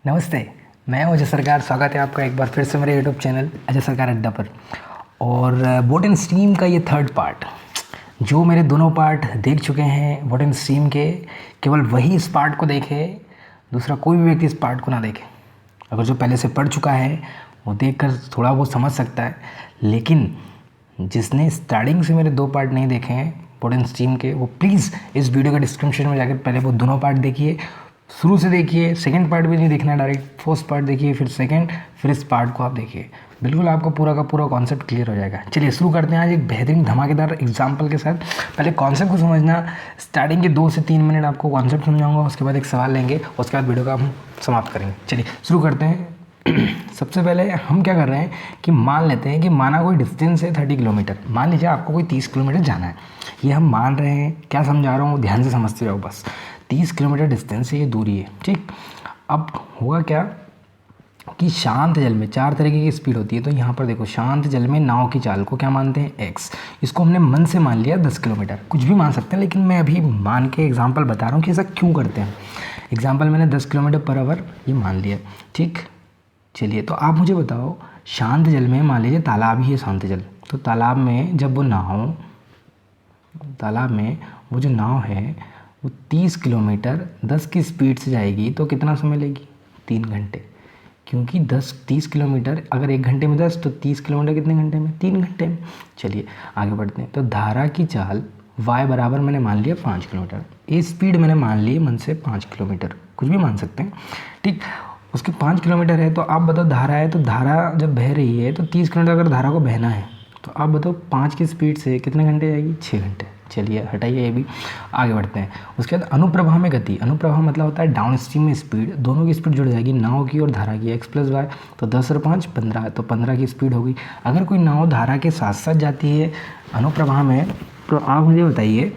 नमस्ते। मैं हूं अजय सरकार। स्वागत है आपका एक बार फिर से मेरे यूट्यूब चैनल अजय सरकार अड्डा पर। और बोट एंड स्ट्रीम का ये थर्ड पार्ट, जो मेरे दोनों पार्ट देख चुके हैं बोट एंड स्ट्रीम के, केवल वही इस पार्ट को देखे, दूसरा कोई भी व्यक्ति इस पार्ट को ना देखे। अगर जो पहले से पढ़ चुका है वो देखकर थोड़ा बहुत समझ सकता है, लेकिन जिसने स्टार्टिंग से मेरे दो पार्ट नहीं देखे हैं बोट एंड स्ट्रीम के, वो प्लीज़ इस वीडियो के डिस्क्रिप्शन में जाकर पहले वो दोनों पार्ट देखिए, शुरू से देखिए। सेकंड पार्ट भी नहीं देखना, डायरेक्ट फर्स्ट पार्ट देखिए, फिर सेकंड, फिर इस पार्ट को आप देखिए। बिल्कुल आपको पूरा का पूरा कॉन्सेप्ट क्लियर हो जाएगा। चलिए शुरू करते हैं आज एक बेहतरीन धमाकेदार एग्जाम्पल के साथ। पहले कॉन्सेप्ट को समझना, स्टार्टिंग के 2 से 3 मिनट आपको कॉन्सेप्ट समझाऊंगा, उसके बाद एक सवाल लेंगे, उसके बाद वीडियो का हम समाप्त करेंगे। चलिए शुरू करते हैं। सबसे पहले हम क्या कर रहे हैं कि मान लेते हैं कि माना कोई डिस्टेंस है 30 किलोमीटर। मान लीजिए आपको कोई 30 किलोमीटर जाना है, ये हम मान रहे हैं। क्या समझा रहा हूँ ध्यान से समझते जाओ बस। 30 किलोमीटर डिस्टेंस है, ये दूरी है, ठीक। अब होगा क्या कि शांत जल में 4 तरीके की स्पीड होती है। तो यहाँ पर देखो, शांत जल में नाव की चाल को क्या मानते हैं, x। इसको हमने मन से मान लिया 10 किलोमीटर, कुछ भी मान सकते हैं, लेकिन मैं अभी मान के एग्जांपल बता रहा हूँ कि ऐसा क्यों करते हैं। एग्जांपल मैंने 10 किलोमीटर पर आवर ये मान लिया, ठीक। चलिए तो आप मुझे बताओ, शांत जल में मान लीजिए तालाब ही है शांत जल, तो तालाब में जब वो नाव, तालाब में वो जो नाव है वो 30 किलोमीटर 10 की स्पीड से जाएगी, तो कितना समय लेगी, 3 घंटे। क्योंकि 30 किलोमीटर अगर 1 घंटे में 10, तो 30 किलोमीटर कितने घंटे में, 3 घंटे में। चलिए आगे बढ़ते हैं। तो धारा की चाल y बराबर मैंने मान लिया 5 किलोमीटर, ये स्पीड मैंने मान ली मन से 5 किलोमीटर, कुछ भी मान सकते हैं, ठीक। उसके 5 किलोमीटर है, तो आप बताओ धारा है, तो धारा जब बह रही है तो 30 किलोमीटर अगर धारा को बहना है, तो आप बताओ 5 की स्पीड से कितने घंटे जाएगी, 6 घंटे। चलिए हटाइए ये भी, आगे बढ़ते हैं। उसके बाद अनुप्रवाह में गति। अनुप्रवाह मतलब होता है डाउन स्ट्रीम में स्पीड, दोनों की स्पीड जुड़ जाएगी, नाव की और धारा की, x + y। तो 10 और 5 15, तो 15 की स्पीड होगी। अगर कोई नाव धारा के साथ साथ जाती है अनुप्रवाह में, तो आप मुझे बताइए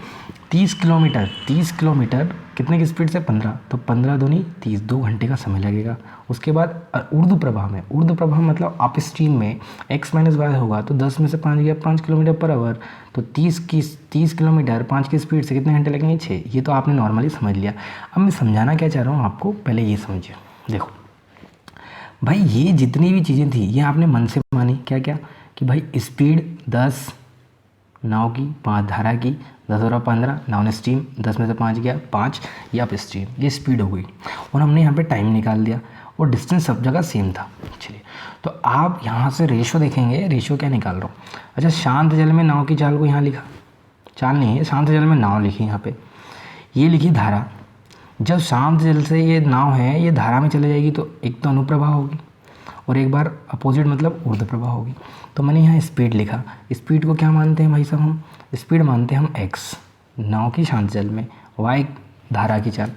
30 किलोमीटर कितने की स्पीड से, 15, तो 15 दूनी 30, 2 घंटे का समय लगेगा। उसके बाद ऊर्ध्व प्रवाह में, ऊर्ध्व प्रवाह मतलब अप स्ट्रीम में x - y होगा, तो 10 में से 5 गया, 5 किलोमीटर पर आवर, तो 30 किलोमीटर 5 की स्पीड से कितने घंटे लगेंगे, 6। ये तो आपने नॉर्मली समझ लिया। अब मैं समझाना क्या चाह रहा हूँ आपको, पहले ये समझिए। देखो भाई, ये जितनी भी चीज़ें थी ये आपने मन से मानी, क्या क्या, कि भाई स्पीड 10 नाव की, 5 धारा की, 10 और 15 नाव स्ट्रीम, 10 में से 5 गया, 5 ये अप स्ट्रीम, ये स्पीड हो गई। और हमने यहाँ पे टाइम निकाल दिया, और डिस्टेंस सब जगह सेम था। चलिए तो आप यहाँ से रेशो देखेंगे, रेशो क्या निकाल रहा हूँ। अच्छा, शांत जल में नाव की चाल को यहाँ लिखा, चाल नहीं है, शांत जल में नाव लिखी यहाँ पे, ये लिखी धारा। जब शांत जल से ये नाव है ये धारा में चले जाएगी, तो एक तो अनुप्रवाह होगी और एक बार अपोजिट मतलब ऊर्ध्व प्रवाह होगी। तो मैंने यहाँ स्पीड लिखा। स्पीड को क्या मानते हैं भाई साहब, हम स्पीड मानते हैं हम x, नाव की शांत जल में, y धारा की चाल,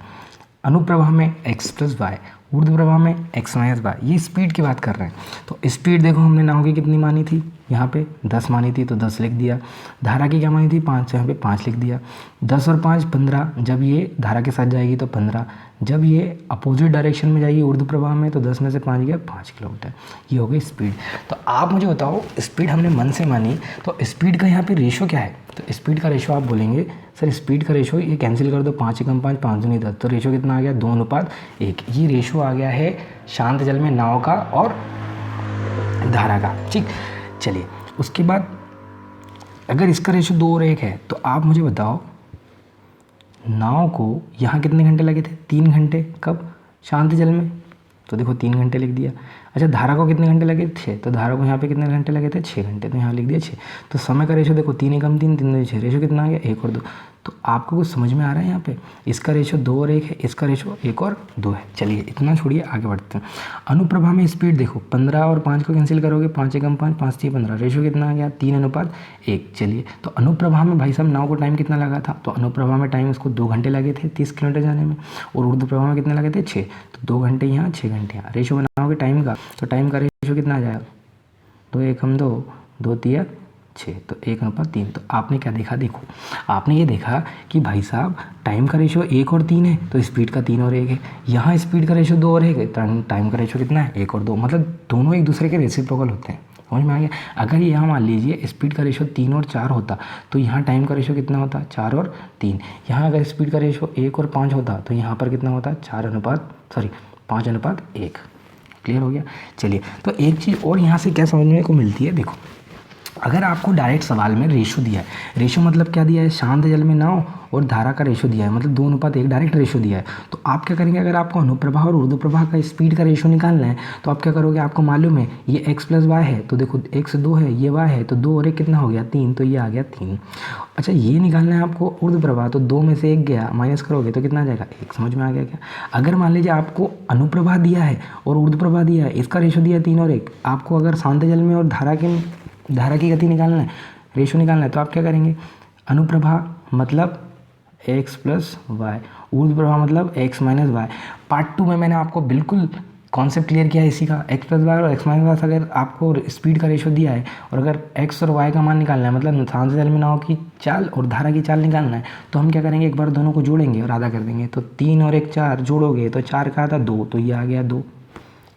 अनुप्रवाह में x + y, ऊर्ध्व प्रवाह में x - y। ये स्पीड की बात कर रहे हैं। तो स्पीड देखो हमने नाव की कितनी मानी थी, यहाँ पे 10 मानी थी, तो 10 लिख दिया। धारा की क्या मानी थी, 5, तो यहाँ पे 5 लिख दिया। 10 और 5 15, जब ये धारा के साथ जाएगी तो 15, जब ये अपोजिट डायरेक्शन में जाएगी ऊर्ध्व प्रवाह में, तो 10 में से 5 गया, 5 किलोमीटर। ये हो गई स्पीड। तो आप मुझे बताओ, स्पीड हमने मन से मानी, तो स्पीड का यहाँ पे रेशो क्या है। तो स्पीड का रेशो आप बोलेंगे सर स्पीड का रेशो ये कैंसिल कर दो, 5 × 5 5 दूनी 10, तो रेशो कितना आ गया, 2:1। ये रेशो आ गया है शांत जल में नाव का और धारा का, ठीक। चलिए उसके बाद अगर इसका रेशो 2 और 1 है, तो आप मुझे बताओ नाव को यहाँ कितने घंटे लगे थे, 3 घंटे। कब, शांत जल में, तो देखो 3 घंटे लिख दिया। अच्छा, धारा को कितने घंटे लगे, 6, तो धारा को यहाँ पे कितने घंटे लगे थे, 6 घंटे, तो यहाँ लिख दिया 6। तो समय का रेशो देखो, 3 × 3 3 2 6, रेशो कितना आ गया, 1 और 2। तो आपको कुछ समझ में आ रहा है यहाँ पे, इसका रेशो 2 और 1 है, इसका रेशो 1 और 2 है। चलिए इतना छोड़िए, आगे बढ़ते हैं। अनुप्रभा में स्पीड देखो, 15 और 5 को कैंसिल करोगे, 5 × 5 5 × 15, रेशो कितना आ गया, 3:1। चलिए तो अनुप्रभा में भाई साहब नाव को टाइम कितना लगा था, तो अनुप्रभा में टाइम उसको 2 घंटे लगे थे 30 किलोमीटर जाने में, और ऊर्ध्व प्रवाह में कितने लगे थे, 6। तो 2 घंटे यहाँ, 6 घंटे यहाँ। रेशो बनाओगे टाइम का, तो टाइम का रेशो कितना आ जाएगा, 2 1 हम 2 2 3 6, तो 1:3। तो आपने क्या देखा, देखो आपने ये देखा कि भाई साहब टाइम का रेशो 1 और 3 है, तो स्पीड का 3 और 1 है। यहाँ स्पीड का रेशो 2 और 1 है, टाइम का रेशो कितना है, 1 और 2, मतलब दोनों एक दूसरे के रेसिप्रोकल होते हैं। समझ में आ गया। अगर यहाँ मान लीजिए स्पीड का रेशो 3 और 4 होता, तो यहाँ टाइम का रेशो कितना होता, 4 और 3। यहाँ अगर स्पीड का रेशो 1 और 5 होता, तो यहाँ पर कितना होता, 4:5 सॉरी 5:1। क्लियर हो गया। चलिए, तो एक चीज़ और यहाँ से क्या समझने को मिलती है, देखो अगर आपको डायरेक्ट सवाल में रेशो दिया है, रेशो मतलब क्या दिया है, शांत जल में नाव और धारा का रेशो दिया है, मतलब 2:1 डायरेक्ट रेशो दिया है, तो आप क्या करेंगे, अगर आपको अनुप्रवाह और ऊर्ध्वप्रवाह का स्पीड का रेशो निकालना है तो आप क्या करोगे, आपको मालूम है ये x + y है, तो देखो x 2 है, ये y है, तो 2 और 1 कितना हो गया 3, तो ये आ गया 3। अच्छा, ये निकालना है आपको ऊर्ध्वप्रवाह, तो 2 में से 1 गया, माइनस करोगे तो कितना आ जाएगा 1। समझ में आ गया क्या। अगर मान लीजिए आपको अनुप्रवाह दिया है और ऊर्ध्वप्रवाह दिया है, इसका रेशो दिया है 3 और 1, आपको अगर शांत जल में और धारा की गति निकालना है, रेशो निकालना है, तो आप क्या करेंगे, अनुप्रवाह मतलब x + y, ऊर्ध्वप्रवाह मतलब x - y। पार्ट 2 में मैंने आपको बिल्कुल कॉन्सेप्ट क्लियर किया है इसी का, x + y और x - y। अगर आपको स्पीड का रेशो दिया है और अगर x और y का मान निकालना है, मतलब शांत जल में नाव की चाल और धारा की चाल निकालना है, तो हम क्या करेंगे, एक बार दोनों को जोड़ेंगे और आधा कर देंगे, तो 3 और 1 4, जोड़ोगे तो 4 का आधा 2, तो ये आ गया 2,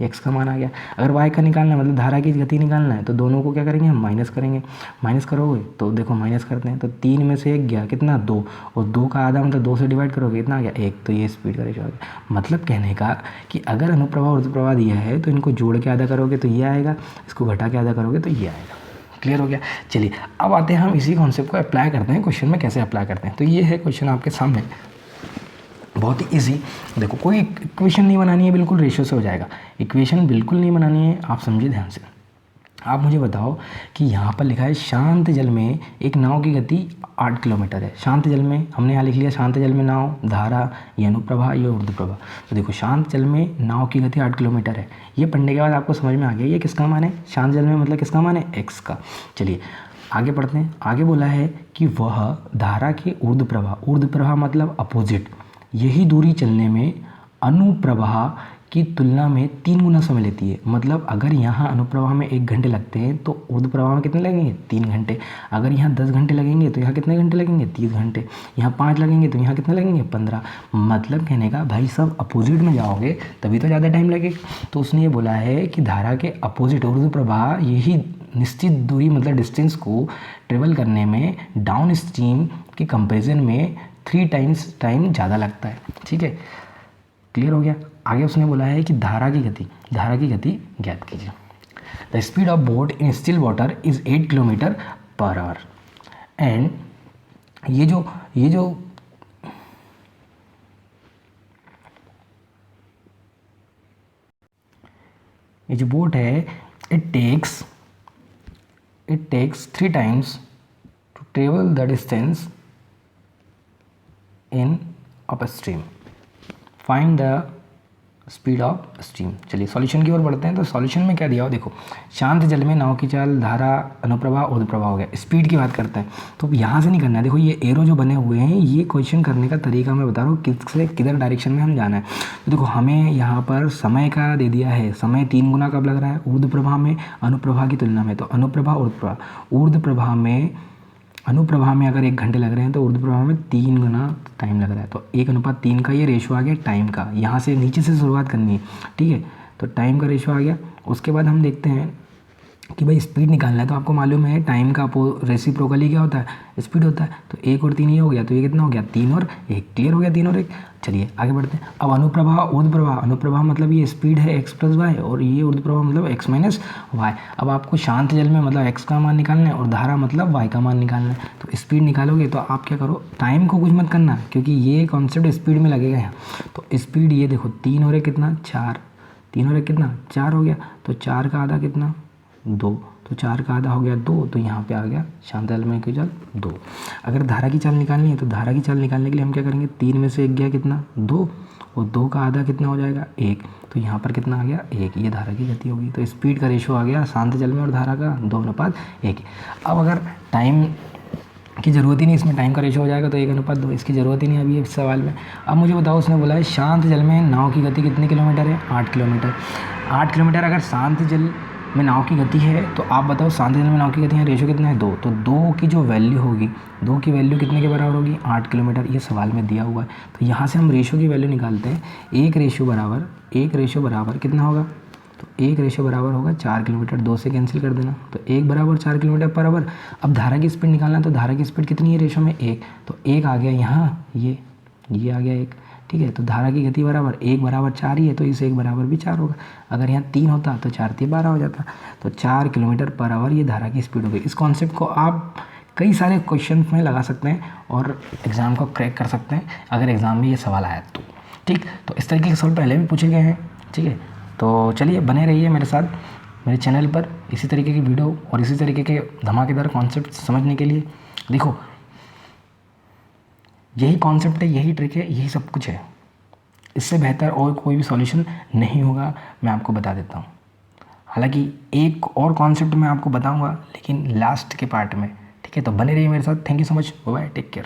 x का मान आ गया। अगर y का निकालना है, मतलब धारा की गति निकालना है, तो दोनों को क्या करेंगे, हम माइनस करेंगे। माइनस करोगे तो देखो माइनस करते हैं, तो 3 में से 1 गया कितना 2, और 2 का आधा मतलब 2 से डिवाइड करोगे कितना आ गया 1, तो ये स्पीड का रेशो आ गया। मतलब कहने का कि अगर अनुप्रवाह और ऊर्ध्वप्रवाह दिया है तो इनको जोड़ के आधा करोगे तो ये आएगा, इसको घटा के आधा करोगे तो ये आएगा। क्लियर हो गया। चलिए, अब आते हैं हम इसी कॉन्सेप्ट को अप्लाई करते हैं क्वेश्चन में, कैसे अप्लाई करते हैं। तो ये है क्वेश्चन आपके सामने, बहुत ही ईजी। देखो, कोई इक्वेशन नहीं बनानी है, बिल्कुल रेशो से हो जाएगा। इक्वेशन बिल्कुल नहीं बनानी है, आप समझिए ध्यान से। आप मुझे बताओ कि यहाँ पर लिखा है शांत जल में एक नाव की गति 8 किलोमीटर है। शांत जल में हमने यहाँ लिख लिया, शांत जल में नाव, धारा, ये अनुप्रवाह, ये ऊर्ध्वप्रवाह। तो देखो, शांत जल में नाव की गति 8 किलोमीटर है। ये पढ़ने के बाद आपको समझ में आ गया ये किसका मान है, शांत जल में मतलब किसका मान है, x का। चलिए आगे पढ़ते हैं। आगे बोला है कि वह धारा के ऊर्ध्वप्रवाह मतलब अपोजिट, यही दूरी चलने में अनुप्रवाह की तुलना में 3 गुना समय लेती है। मतलब अगर यहाँ अनुप्रवाह में 1 घंटे लगते हैं तो ऊर्ध्वप्रवाह में कितने लगेंगे, 3 घंटे। अगर यहाँ 10 घंटे लगेंगे तो यहाँ कितने घंटे लगेंगे, 30 घंटे। यहाँ 5 लगेंगे तो यहाँ कितने लगेंगे, 15। मतलब कहने का भाई सब अपोजिट में जाओगे तभी तो ज़्यादा टाइम लगेगा। तो उसने ये बोला है कि धारा के अपोजिट ऊर्ध्वप्रवाह यही निश्चित दूरी मतलब डिस्टेंस को ट्रेवल करने में डाउन स्ट्रीम के कंपेरिजन में 3 टाइम्स टाइम ज़्यादा लगता है। ठीक है, क्लियर हो गया। आगे उसने बोला है कि धारा की गति ज्ञात कीजिए। The speed of boat in still water is 8 km/h। And ये जो बोट है, it takes 3 times to travel the distance in upstream. Find the speed of stream. चलिए सॉल्यूशन की ओर बढ़ते हैं। तो सॉल्यूशन में क्या दिया हो, देखो शांत जल में नाव की चाल, धारा, अनुप्रवाह, ऊर्ध्वप्रवाह हो गया। स्पीड की बात करते हैं तो यहाँ से नहीं करना है। देखो ये एरो जो बने हुए हैं, ये क्वेश्चन करने का तरीका मैं बता रहा हूँ किससे किधर डायरेक्शन में हम जाना है। तो देखो हमें यहाँ पर समय का दे दिया है, समय 3 गुना कब लग रहा है, ऊर्ध्वप्रवाह में अनुप्रवाह की तुलना में। तो अनुप्रवाह, अनुप्रवाह में अगर 1 घंटे लग रहे हैं तो ऊर्ध्वप्रवाह में 3 गुना टाइम लग रहा है। तो 1:3 का ये रेशो आ गया टाइम का। यहाँ से नीचे से शुरुआत करनी है, ठीक है। तो टाइम का रेशो आ गया। उसके बाद हम देखते हैं कि भाई स्पीड निकालना है। तो आपको मालूम है टाइम का रेसिप्रोकली क्या होता है, स्पीड होता है। तो 1 और 3 ये हो गया, तो ये कितना हो गया, 3 और 1। क्लियर हो गया, 3 और 1। चलिए आगे बढ़ते हैं। अब अनुप्रवाह, ऊर्ध्वप्रवाह। अनुप्रवाह मतलब ये स्पीड है x + y और ये ऊर्ध्वप्रवाह मतलब x - y। अब आपको शांत जल में मतलब x का मान निकालना है और धारा मतलब y का मान निकालना है। तो स्पीड निकालोगे तो आप क्या करो, टाइम को कुछ मत करना क्योंकि ये कॉन्सेप्ट स्पीड में लगेगा यहाँ। तो स्पीड ये देखो 3 और 1 कितना, 4। 3 और 1 कितना, 4 हो गया। तो 4 का आधा कितना, 2। तो 4 का आधा हो गया 2। तो यहाँ पे आ गया शांत जल में की चाल 2। अगर धारा की चाल निकालनी है तो धारा की चाल निकालने के लिए हम क्या करेंगे, 3 में से 1 गया कितना, 2। और 2 का आधा कितना हो जाएगा, 1। तो यहाँ पर कितना आ गया, 1। ये धारा की गति होगी। तो स्पीड का रेशो आ गया शांत जल में और धारा का 2:1। अब अगर टाइम की ज़रूरत ही नहीं, इसमें टाइम का रेशो हो जाएगा तो 1:2। इसकी ज़रूरत ही नहीं अभी इस सवाल में। अब मुझे बताओ, उसने बोला है शांत जल में नाव की गति कितने किलोमीटर है, 8 किलोमीटर। 8 किलोमीटर अगर शांत जल में नाव की गति है तो आप बताओ शांत जल में नाव की गति है, रेशो कितना है, 2। तो 2 की जो वैल्यू होगी, 2 की वैल्यू कितने के बराबर होगी, 8 किलोमीटर। ये सवाल में दिया हुआ है। तो यहाँ से हम रेशो की वैल्यू निकालते हैं। 1 रेशो बराबर कितना होगा, तो 1 रेशो बराबर होगा 4 किलोमीटर। 2 से कैंसिल कर देना, तो 1 बराबर 4 किलोमीटर पर आवर। अब धारा की स्पीड निकालना है तो धारा की स्पीड कितनी है रेशो में, 1। तो 1 आ गया यहाँ, ये आ गया 1। ठीक है। तो धारा की गति बराबर 1 बराबर 4 ही है, तो इस 1 बराबर भी 4 होगा। अगर यहाँ 3 होता तो 4 3 12 हो जाता। तो 4 किलोमीटर पर आवर ये धारा की स्पीड हो गई। इस कॉन्सेप्ट को आप कई सारे क्वेश्चन में लगा सकते हैं और एग्ज़ाम को क्रैक कर सकते हैं अगर एग्ज़ाम में ये सवाल आया तो। ठीक, तो इस तरीके के सवाल पहले भी पूछे गए हैं। ठीक है, तो चलिए बने रहिए मेरे साथ मेरे चैनल पर इसी तरीके की वीडियो और इसी तरीके के धमाकेदार कॉन्सेप्ट समझने के लिए। देखो, यही कॉन्सेप्ट है, यही ट्रिक है, यही सब कुछ है। इससे बेहतर और कोई भी सॉल्यूशन नहीं होगा, मैं आपको बता देता हूँ। हालांकि एक और कॉन्सेप्ट मैं आपको बताऊंगा लेकिन लास्ट के पार्ट में। ठीक है, तो बने रहिए मेरे साथ। Thank you so much, bye bye, take care.